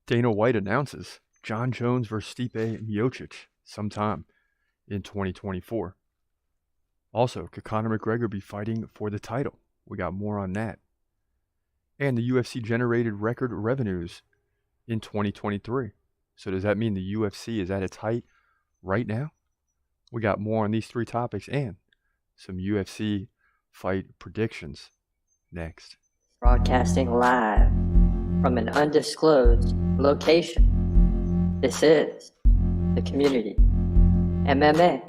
Dana White announces Jon Jones versus Stipe Miocic sometime in 2024. Also, could Conor McGregor be fighting for the title? We got more on that. And the UFC generated record revenues in 2023. So does that mean the UFC is at its height right now? We got more on these three topics and some UFC fight predictions next. Broadcasting live from an undisclosed location. This is the Community MMA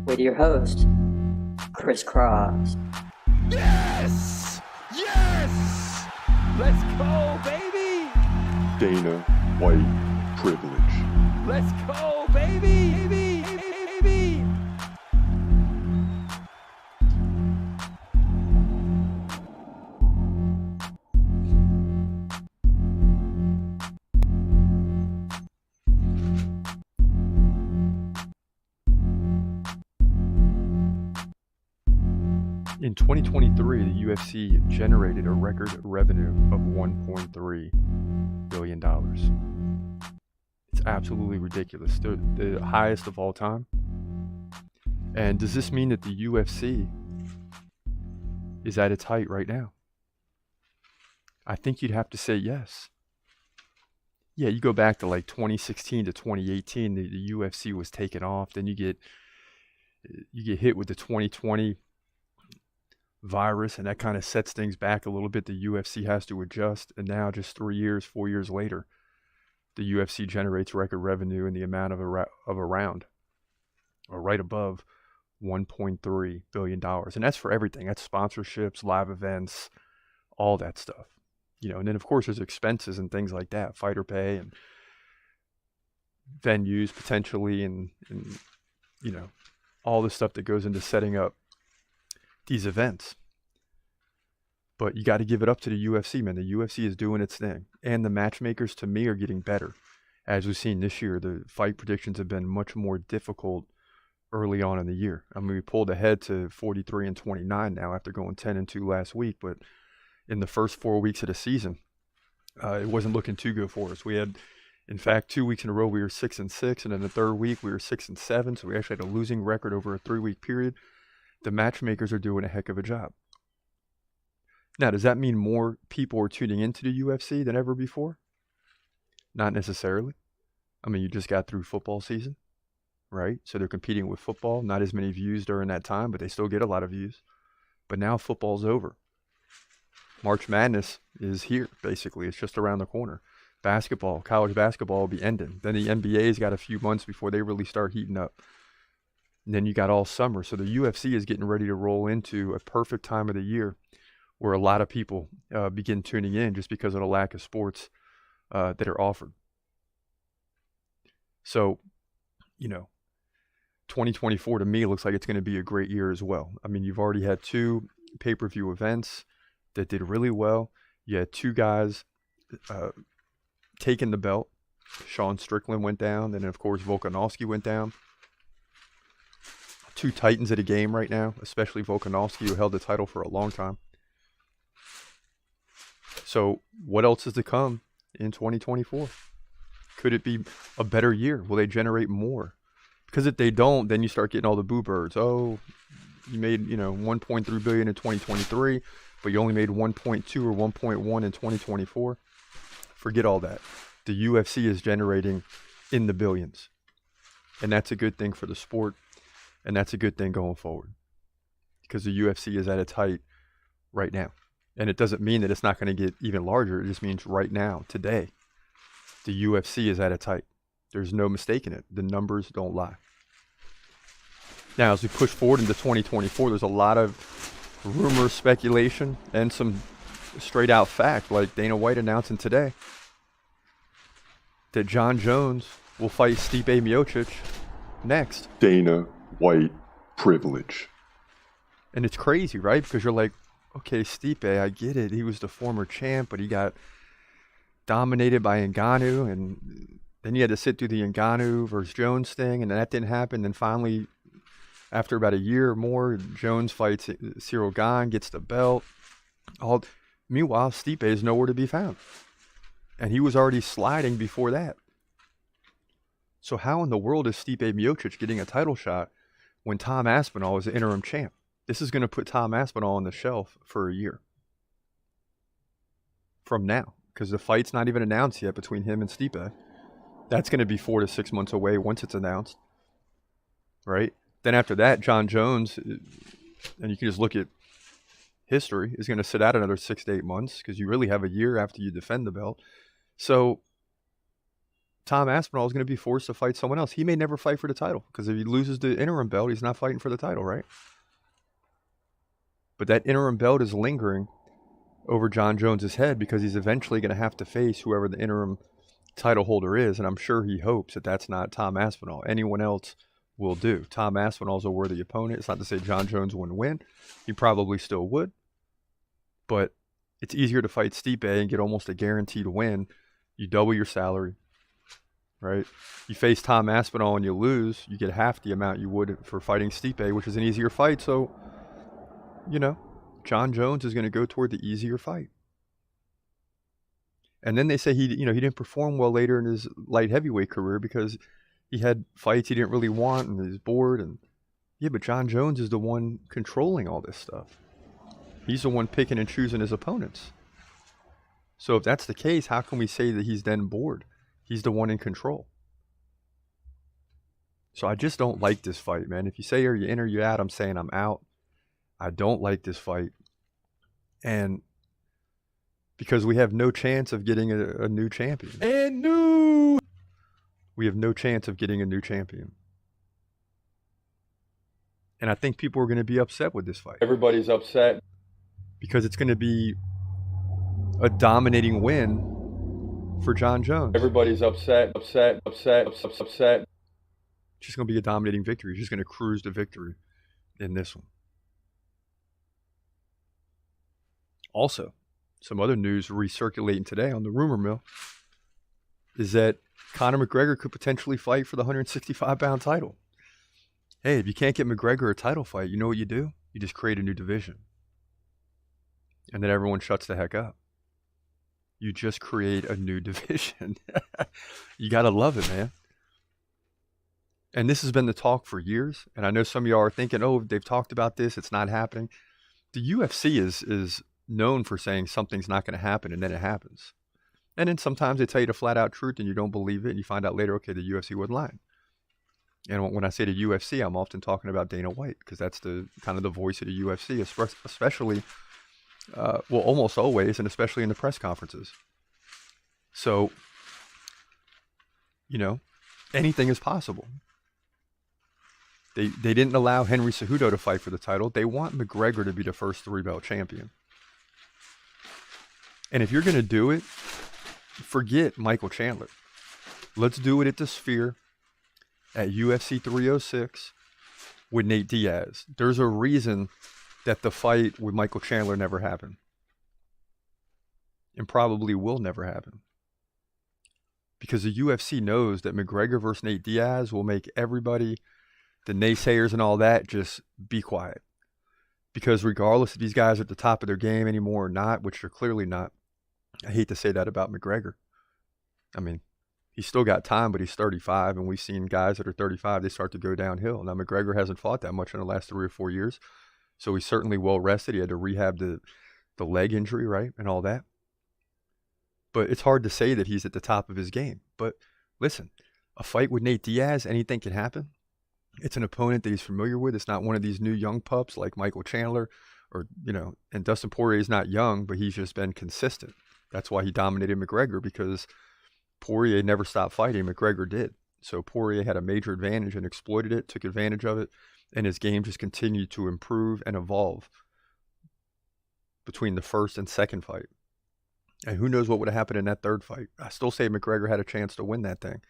with your host, Chris Cross. Yes! Yes! Let's go, baby! Dana White privilege. Let's go, baby! Baby! Baby! In 2023, the UFC generated a record revenue of $1.3 billion. It's absolutely ridiculous. The highest of all time. And does this mean that the UFC is at its height right now? I think you'd have to say yes. Yeah, you go back to like 2016 to 2018, the UFC was taken off. Then you get hit with the 2020 virus, and that kind of sets things back a little bit. The UFC has to adjust, and now just 4 years later, the UFC generates record revenue in the amount of a round, or right above $1.3 billion. And that's for everything. That's sponsorships, live events, all that stuff. And then of course there's expenses and things like that, fighter pay and venues potentially, and all the stuff that goes into setting up these events. But you got to give it up to the UFC, man. The UFC is doing its thing. And the matchmakers, to me, are getting better. As we've seen this year, the fight predictions have been much more difficult early on in the year. I mean, we pulled ahead to 43-29 now after going 10-2 last week. But in the first 4 weeks of the season, it wasn't looking too good for us. We had, in fact, 2 weeks in a row, we were 6-6. And then the third week, we were 6-7. So we actually had a losing record over a 3-week period. The matchmakers are doing a heck of a job. Now, does that mean more people are tuning into the UFC than ever before? Not necessarily. I mean, you just got through football season, right? So they're competing with football. Not as many views during that time, but they still get a lot of views. But now football's over. March Madness is here, basically. It's just around the corner. Basketball, college basketball will be ending. Then the NBA's got a few months before they really start heating up. And then you got all summer. So the UFC is getting ready to roll into a perfect time of the year where a lot of people begin tuning in just because of the lack of sports that are offered. So, 2024 to me looks like it's going to be a great year as well. I mean, you've already had 2 pay-per-view events that did really well. You had 2 guys taking the belt. Sean Strickland went down, and then, of course, Volkanovski went down. 2 titans of the game right now, especially Volkanovski, who held the title for a long time. So what else is to come in 2024? Could it be a better year? Will they generate more? Because if they don't, then you start getting all the boo birds. Oh, you made, $1.3 billion in 2023, but you only made 1.2 or 1.1 in 2024. Forget all that. The UFC is generating in the billions. And that's a good thing for the sport. And that's a good thing going forward, because the UFC is at its height right now. And it doesn't mean that it's not going to get even larger. It just means right now, today, the UFC is at its height. There's no mistaking it. The numbers don't lie. Now, as we push forward into 2024, there's a lot of rumor, speculation, and some straight out fact, like Dana White announcing today that Jon Jones will fight Stipe Miocic next. Dana White privilege. And it's crazy, right? Because you're like, okay, Stipe, I get it. He was the former champ, but he got dominated by Ngannou, and then you had to sit through the Ngannou versus Jones thing, and that didn't happen. Then finally, after about a year or more, Jones fights Cyril Gane, gets the belt. Meanwhile, Stipe is nowhere to be found. And he was already sliding before that. So how in the world is Stipe Miocic getting a title shot when Tom Aspinall is the interim champ? This is going to put Tom Aspinall on the shelf for a year from now, because the fight's not even announced yet between him and Stipe. That's going to be 4 to 6 months away once it's announced, right? Then after that, Jon Jones, and you can just look at history, is going to sit out another 6 to 8 months because you really have a year after you defend the belt. So Tom Aspinall is going to be forced to fight someone else. He may never fight for the title because if he loses the interim belt, he's not fighting for the title, right? But that interim belt is lingering over Jon Jones's head because he's eventually going to have to face whoever the interim title holder is, and I'm sure he hopes that that's not Tom Aspinall. Anyone else will do. Tom Aspinall's a worthy opponent. It's not to say Jon Jones wouldn't win. He probably still would. But it's easier to fight Stipe and get almost a guaranteed win. You double your salary, right? You face Tom Aspinall and you lose, you get half the amount you would for fighting Stipe, which is an easier fight. So, you know, Jon Jones is going to go toward the easier fight. And then they say he didn't perform well later in his light heavyweight career because he had fights he didn't really want and he's bored. And yeah, but Jon Jones is the one controlling all this stuff. He's the one picking and choosing his opponents. So if that's the case, how can we say that he's then bored? He's the one in control. So I just don't like this fight, man. If you say are you in or you out, I'm saying I'm out. I don't like this fight. And because we have no chance of getting a new champion. We have no chance of getting a new champion. And I think people are going to be upset with this fight. Everybody's upset. Because it's going to be a dominating win for Jon Jones. Everybody's upset. It's just going to be a dominating victory. He's just going to cruise to victory in this one. Also, some other news recirculating today on the rumor mill is that Conor McGregor could potentially fight for the 165-pound title. Hey, if you can't get McGregor a title fight, you know what you do? You just create a new division. And then everyone shuts the heck up. You just create a new division. You got to love it, man. And this has been the talk for years. And I know some of y'all are thinking, oh, they've talked about this. It's not happening. The UFC is known for saying something's not going to happen, and then it happens. And then sometimes they tell you the flat out truth and you don't believe it, and you find out later, okay, the UFC wasn't lying. And when I say the UFC, I'm often talking about Dana White, because that's the kind of the voice of the UFC, especially, almost always, and especially in the press conferences. So, anything is possible. They didn't allow Henry Cejudo to fight for the title. They want McGregor to be the first 3-belt champion. And if you're going to do it, forget Michael Chandler. Let's do it at the Sphere at UFC 306 with Nate Diaz. There's a reason that the fight with Michael Chandler never happened. And probably will never happen. Because the UFC knows that McGregor versus Nate Diaz will make everybody, the naysayers and all that, just be quiet. Because regardless if these guys are at the top of their game anymore or not, which they're clearly not, I hate to say that about McGregor. I mean, he's still got time, but he's 35, and we've seen guys that are 35, they start to go downhill. Now, McGregor hasn't fought that much in the last 3 or 4 years, so he's certainly well rested. He had to rehab the leg injury, right, and all that. But it's hard to say that he's at the top of his game. But listen, a fight with Nate Diaz, anything can happen. It's an opponent that he's familiar with. It's not one of these new young pups like Michael Chandler or, and Dustin Poirier is not young, but he's just been consistent. That's why he dominated McGregor, because Poirier never stopped fighting. McGregor did. So Poirier had a major advantage and exploited it, took advantage of it, and his game just continued to improve and evolve between the first and second fight. And who knows what would have happened in that third fight. I still say McGregor had a chance to win that thing.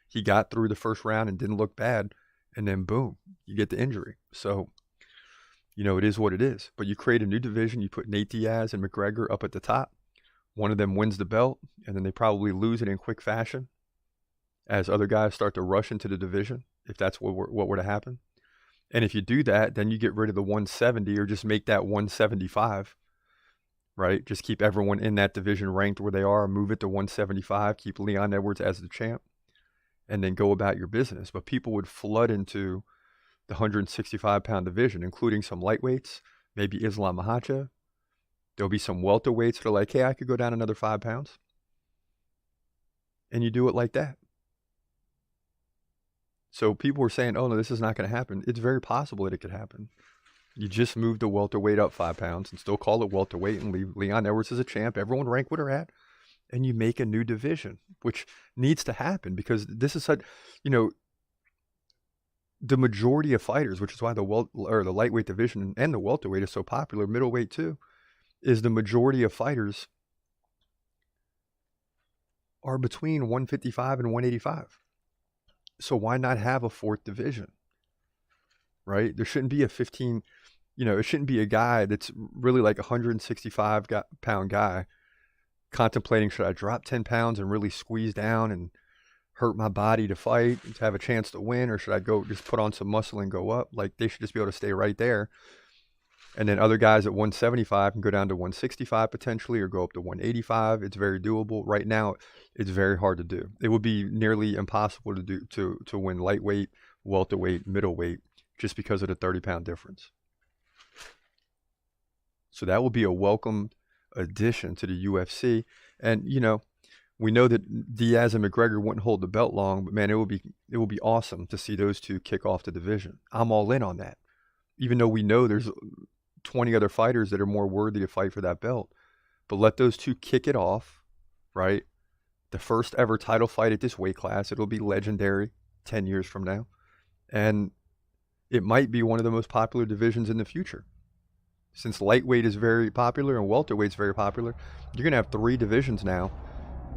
He got through the first round and didn't look bad, and then boom, you get the injury. So, it is what it is. But you create a new division. You put Nate Diaz and McGregor up at the top. One of them wins the belt, and then they probably lose it in quick fashion as other guys start to rush into the division, if that's what were to happen. And if you do that, then you get rid of the 170 or just make that 175, right? Just keep everyone in that division ranked where they are, move it to 175, keep Leon Edwards as the champ, and then go about your business. But people would flood into the 165-pound division, including some lightweights, maybe Islam Makhachev. There'll be some welterweights that are like, hey, I could go down another 5 pounds. And you do it like that. So people were saying, oh, no, this is not going to happen. It's very possible that it could happen. You just move the welterweight up 5 pounds and still call it welterweight and leave Leon Edwards as a champ. Everyone rank what they're at. And you make a new division, which needs to happen because this is such, the majority of fighters, which is why the lightweight division and the welterweight is so popular, middleweight too, is the majority of fighters are between 155 and 185. So why not have a 4th division, right? There shouldn't be a 15, it shouldn't be a guy that's really like a 165-pound guy contemplating, should I drop 10 pounds and really squeeze down and hurt my body to fight, to have a chance to win, or should I go just put on some muscle and go up? Like, they should just be able to stay right there. And then other guys at 175 can go down to 165 potentially, or go up to 185. It's very doable. Right now, it's very hard to do. It would be nearly impossible to do to win lightweight, welterweight, middleweight, just because of the 30-pound difference. So that will be a welcome addition to the UFC. And we know that Diaz and McGregor wouldn't hold the belt long, but man, it will be awesome to see those two kick off the division. I'm all in on that. Even though we know there's 20 other fighters that are more worthy to fight for that belt. But let those two kick it off, right? The first ever title fight at this weight class. It'll be legendary 10 years from now. And it might be one of the most popular divisions in the future. Since lightweight is very popular and welterweight's very popular, you're going to have 3 divisions now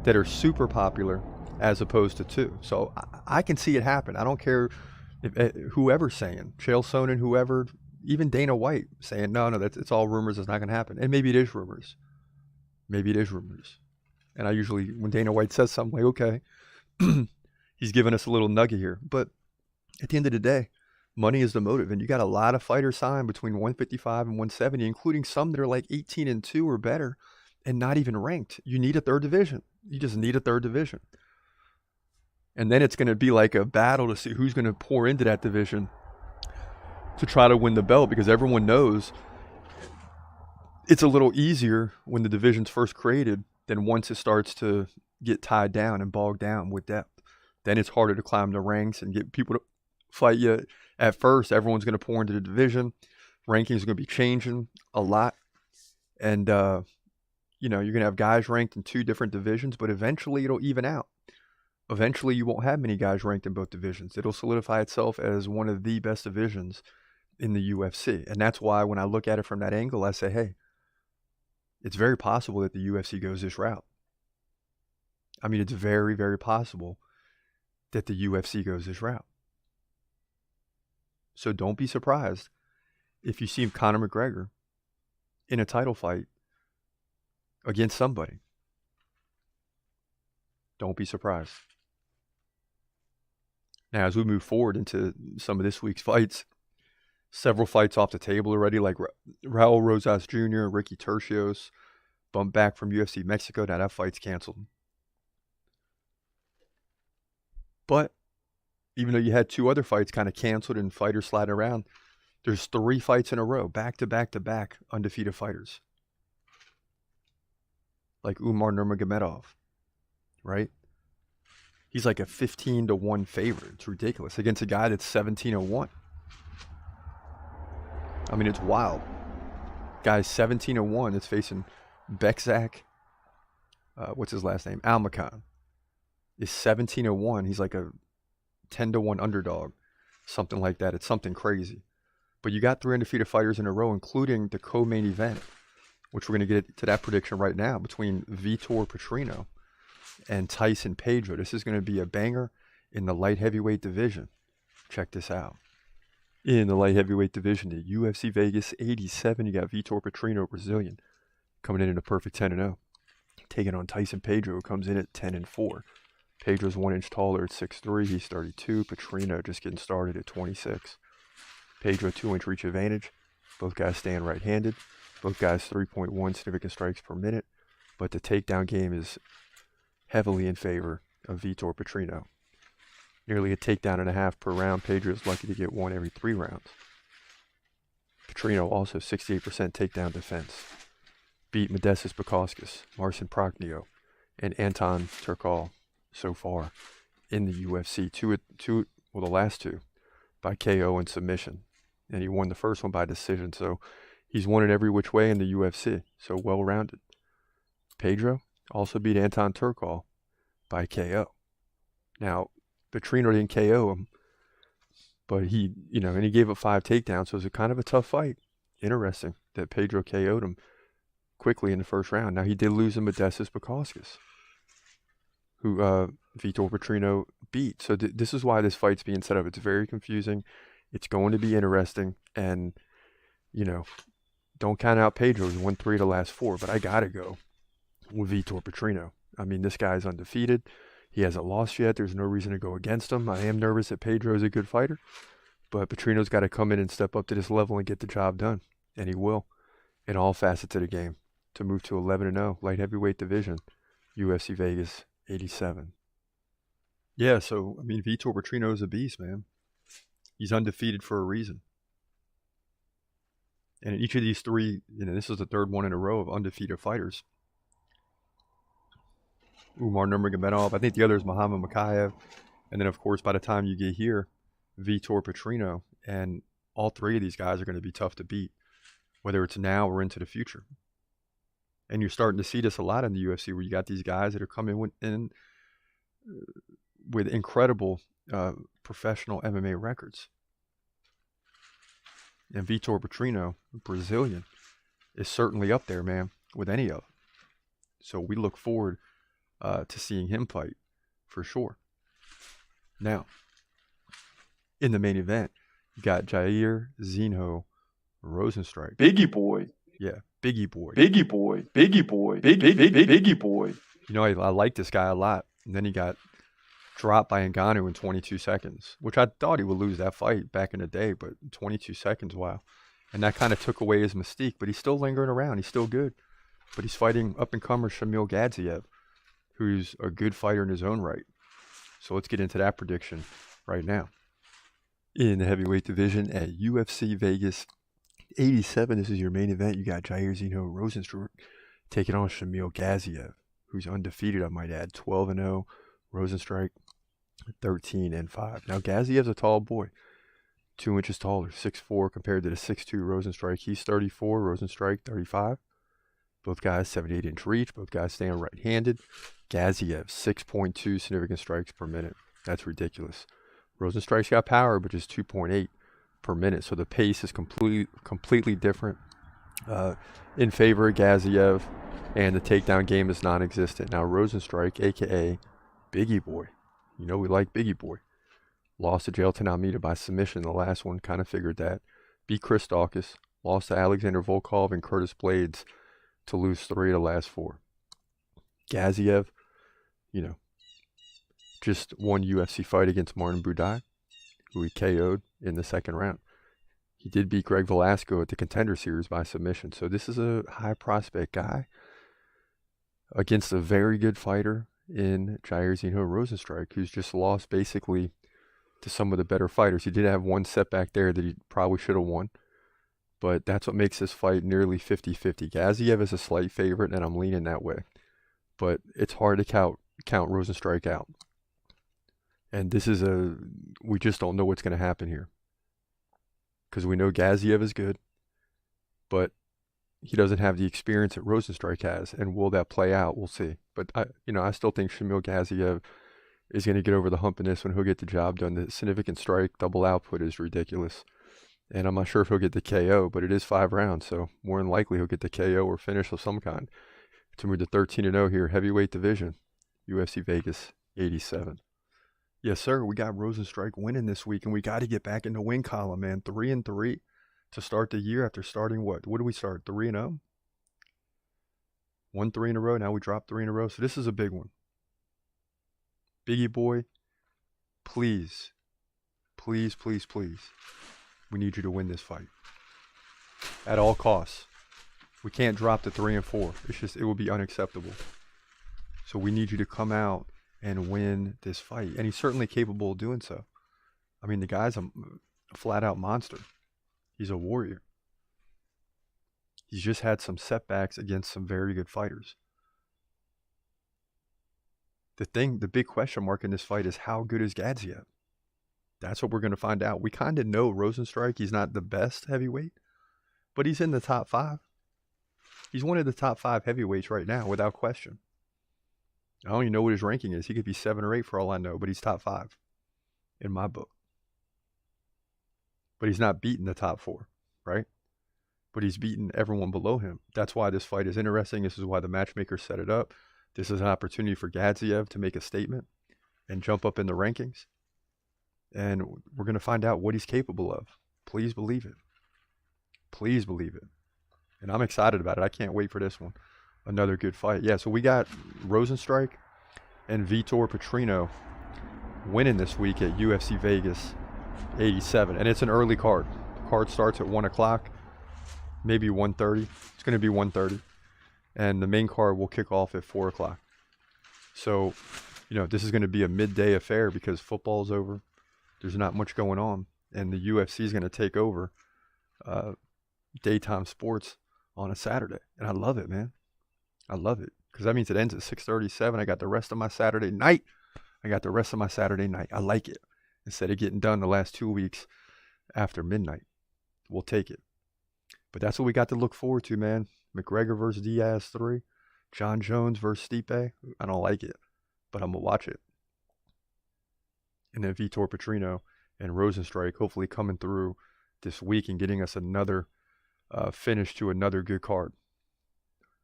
that are super popular as opposed to 2. So I can see it happen. I don't care if whoever's saying, Chael Sonnen, whoever, even Dana White saying, no, it's all rumors, it's not going to happen. And maybe it is rumors. And I usually, when Dana White says something, like, okay, he's giving us a little nugget here. But at the end of the day, money is the motive. And you got a lot of fighters signed between 155 and 170, including some that are like 18-2 or better and not even ranked. You need a 3rd division. You just need a 3rd division. And then it's going to be like a battle to see who's going to pour into that division to try to win the belt, because everyone knows it's a little easier when the division's first created than once it starts to get tied down and bogged down with depth. Then it's harder to climb the ranks and get people to fight you. At first, everyone's going to pour into the division. Rankings are going to be changing a lot. And, you're going to have guys ranked in 2 different divisions, but eventually it'll even out. Eventually, you won't have many guys ranked in both divisions. It'll solidify itself as one of the best divisions in the UFC. And that's why when I look at it from that angle, I say, hey, it's very possible that the UFC goes this route. I mean, it's very, very possible that the UFC goes this route. So don't be surprised if you see Conor McGregor in a title fight against somebody. Don't be surprised. Now, as we move forward into some of this week's fights, several fights off the table already, like Raul Rosas Jr., Ricky Tercios, bumped back from UFC Mexico. Now that fight's canceled. But even though you had 2 other fights kind of canceled and fighters sliding around, there's 3 fights in a row, back to back to back, undefeated fighters. Like Umar Nurmagomedov, right? He's like a 15-1 favorite. It's ridiculous. Against a guy that's 17-1. I mean, it's wild. Guy's 17-1. It's facing Bekzak. What's his last name? Almakhan. Is 17-1. He's like a 10-1 underdog. Something like that. It's something crazy. But you got 3 undefeated fighters in a row, including the co-main event, which we're going to get to that prediction right now, between Vitor Petrino and Tyson Pedro. This is going to be a banger in the light heavyweight division. Check this out. In the light heavyweight division, the UFC Vegas 87, you got Vitor Petrino, Brazilian, coming in a perfect 10-0. Taking on Tyson Pedro, who comes in at 10-4. Pedro's 1 inch taller at 6'3". He's 32. Petrino just getting started at 26. Pedro 2 inch reach advantage. Both guys stand right-handed. Both guys 3.1 significant strikes per minute, but the takedown game is heavily in favor of Vitor Petrino. Nearly a takedown and a half per round. Pedro's lucky to get one every 3 rounds. Petrino also 68% takedown defense. Beat Modestas Bukauskas, Marcin Prachnio, and Anton Turkal so far in the UFC. The last two by KO and submission. And he won the first one by decision. So he's won it every which way in the UFC. So well-rounded. Pedro also beat Anton Turkal by KO. Now, Petrino didn't KO him, but he gave up 5 takedowns, so it was a kind of a tough fight. Interesting that Pedro KO'd him quickly in the first round. Now, he did lose to Modestas Bukauskas, who Vitor Petrino beat. So this is why this fight's being set up. It's very confusing. It's going to be interesting, and, don't count out Pedro. He won 3 of the last 4, but I got to go with Vitor Petrino. I mean, this guy's undefeated. He hasn't lost yet. There's no reason to go against him. I am nervous that Pedro is a good fighter, but Petrino's got to come in and step up to this level and get the job done, and he will in all facets of the game to move to 11-0 light heavyweight division, UFC Vegas 87. Yeah, so, I mean, Vitor Petrino is a beast, man. He's undefeated for a reason. And in each of these 3, this is the 3rd one in a row of undefeated fighters. Umar Nurmagomedov. I think the other is Muhammad Makayev. And then, of course, by the time you get here, Vitor Petrino. And all 3 of these guys are going to be tough to beat, whether it's now or into the future. And you're starting to see this a lot in the UFC, where you got these guys that are coming with incredible professional MMA records. And Vitor Petrino, Brazilian, is certainly up there, man, with any of them. So we look forward to seeing him fight for sure. Now, in the main event, you got Jair Zinho Rozenstruik. Biggie boy. Yeah, Biggie boy. Biggie boy. Biggie boy. Biggie boy. I like this guy a lot. And then he got dropped by Ngannou in 22 seconds, which I thought he would lose that fight back in the day, but 22 seconds, wow. And that kind of took away his mystique, but he's still lingering around. He's still good. But he's fighting up-and-comer Shamil Gadzhiev, who's a good fighter in his own right. So let's get into that prediction right now. In the heavyweight division at UFC Vegas 87, this is your main event. You got Jair Zinho Rozenstruik taking on Shamil Gadzhiev, who's undefeated, I might add, 12-0. Rozenstruik 13-5. Now Gazziev's a tall boy, 2 inches taller, 6'4" compared to the 6'2" Rozenstruik. He's 34, Rozenstruik 35. Both guys 78-inch reach. Both guys stand right-handed. Gadzhiev 6.2 significant strikes per minute. That's ridiculous. Rozenstruik's got power, but just 2.8 per minute. So the pace is completely different in favor of Gadzhiev, and the takedown game is non-existent. Now Rozenstruik, a.k.a. Biggie Boy. We like Biggie Boy. Lost to Jailton Almeida by submission. The last one, kind of figured that. Beat Chris Daukaus. Lost to Alexander Volkov and Curtis Blades to lose 3 of the last 4. Gadzhiev, just one UFC fight against Martin Buday, who he KO'd in the 2nd round. He did beat Greg Velasco at the Contender Series by submission. So this is a high prospect guy against a very good fighter in Jair Zinho Rozenstruik, who's just lost basically to some of the better fighters. He did have one setback there that he probably should have won, but that's what makes this fight nearly 50-50. Gadzhiev is a slight favorite, and I'm leaning that way, but it's hard to count Rozenstruik out. And we just don't know what's going to happen here, because we know Gadzhiev is good, but he doesn't have the experience that Rozenstruik has, and will that play out? We'll see. But I still think Shamil Gadzhiev is going to get over the hump in this one. He'll get the job done. The significant strike double output is ridiculous, and I'm not sure if he'll get the KO, but it is 5 rounds, so more than likely he'll get the KO or finish of some kind to move to 13-0 here, heavyweight division, UFC Vegas 87. Yes, sir. We got Rozenstruik winning this week, and we got to get back in the win column, man. 3-3 to start the year after starting what? What did we start? 3-0? 1 3 in a row. Now we dropped 3 in a row. So this is a big one. Biggie boy, please, please, please, please. We need you to win this fight at all costs. We can't drop to 3 and 4. It's just, it would be unacceptable. So we need you to come out and win this fight. And he's certainly capable of doing so. I mean, the guy's a flat out monster. He's a warrior. He's just had some setbacks against some very good fighters. The big question mark in this fight is how good is Gadzhiev? That's what we're going to find out. We kind of know Rosenstrike, he's not the best heavyweight, but he's in the top 5. He's one of the top 5 heavyweights right now, without question. I don't even know what his ranking is. He could be 7 or 8 for all I know, but he's top 5 in my book. But he's not beaten the top 4, right? But he's beaten everyone below him. That's why this fight is interesting. This is why the matchmaker set it up. This is an opportunity for Gadzhiev to make a statement and jump up in the rankings. And we're going to find out what he's capable of. Please believe it. Please believe it. And I'm excited about it. I can't wait for this one. Another good fight. Yeah, so we got Rosenstrike and Vitor Petrino winning this week at UFC Vegas 87. And it's an early card. The card starts at 1 o'clock, maybe 1:30. It's going to be 1:30. And the main card will kick off at 4 o'clock. So, this is going to be a midday affair because football's over. There's not much going on. And the UFC is going to take over daytime sports on a Saturday. And I love it, man. I love it. Because that means it ends at 6:37. I got the rest of my Saturday night. I like it. Instead of getting done the last 2 weeks after midnight. We'll take it. But that's what we got to look forward to, man. McGregor versus Diaz 3. Jon Jones versus Stipe. I don't like it, but I'm going to watch it. And then Vitor Petrino and Rosenstrike hopefully coming through this week and getting us another finish to another good card.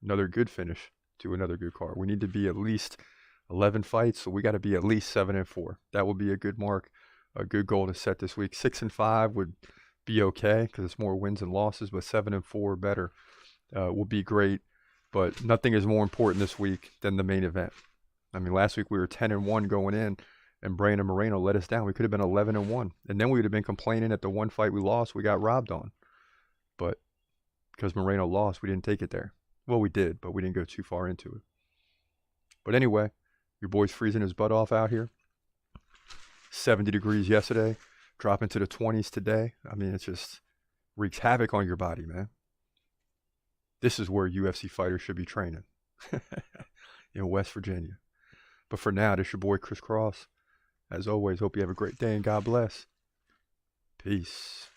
Another good finish to another good card. We need to be at least 11 fights, so we got to be at least 7 and 4. That would be a good mark, a good goal to set this week. 6 and 5 would be okay because it's more wins and losses, but 7 and 4 better. Will be great, but nothing is more important this week than the main event. I mean, last week we were 10 and 1 going in, and Brandon Moreno let us down. We could have been 11 and 1, and then we would have been complaining at the one fight we lost, we got robbed on. But because Moreno lost, we didn't take it there. Well, we did, but we didn't go too far into it. But anyway, your boy's freezing his butt off out here. 70 degrees yesterday, dropping to the 20s today. I mean, it just wreaks havoc on your body, man. This is where UFC fighters should be training in West Virginia. But for now, this is your boy Chris Cross. As always, hope you have a great day and God bless. Peace.